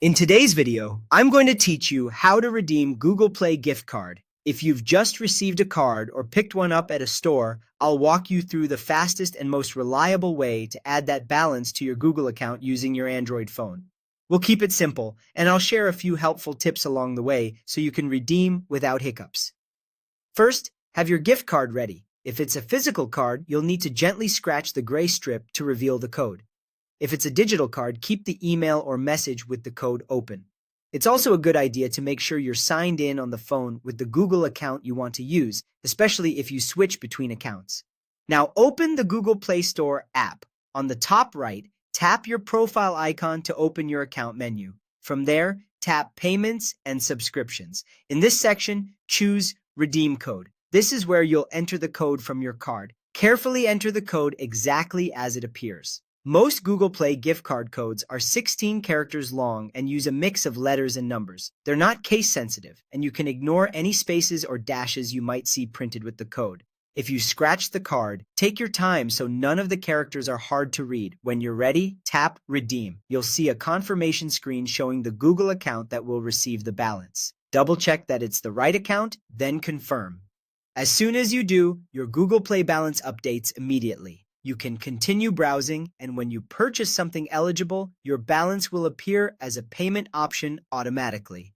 In today's video, I'm going to teach you how to redeem Google Play gift card. If you've just received a card or picked one up at a store, I'll walk you through the fastest and most reliable way to add that balance to your Google account using your Android phone. We'll keep it simple, and I'll share a few helpful tips along the way so you can redeem without hiccups. First, have your gift card ready. If it's a physical card, you'll need to gently scratch the gray strip to reveal the code. If it's a digital card, keep the email or message with the code open. It's also a good idea to make sure you're signed in on the phone with the Google account you want to use, especially if you switch between accounts. Now open the Google Play Store app. On the top right, tap your profile icon to open your account menu. From there, tap Payments and Subscriptions. In this section, choose Redeem Code. This is where you'll enter the code from your card. Carefully enter the code exactly as it appears. Most Google Play gift card codes are 16 characters long and use a mix of letters and numbers. They're not case sensitive, and you can ignore any spaces or dashes you might see printed with the code. If you scratch the card, take your time so none of the characters are hard to read. When you're ready, tap Redeem. You'll see a confirmation screen showing the Google account that will receive the balance. Double check that it's the right account, then confirm. As soon as you do, your Google Play balance updates immediately. You can continue browsing, and when you purchase something eligible, your balance will appear as a payment option automatically.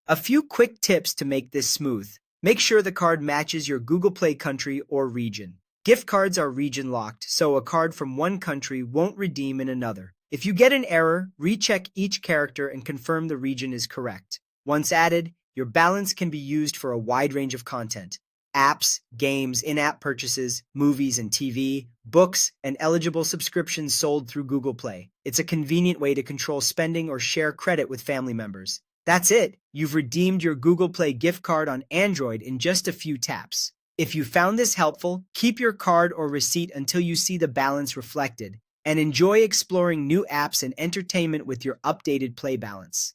A few quick tips to make this smooth. Make sure the card matches your Google Play country or region. Gift cards are region locked, so a card from one country won't redeem in another. If you get an error, recheck each character and confirm the region is correct. Once added, your balance can be used for a wide range of content. Apps, games, in-app purchases, movies and TV, books, and eligible subscriptions sold through Google Play. It's a convenient way to control spending or share credit with family members. That's it! You've redeemed your Google Play gift card on Android in just a few taps. If you found this helpful, keep your card or receipt until you see the balance reflected, and enjoy exploring new apps and entertainment with your updated Play balance.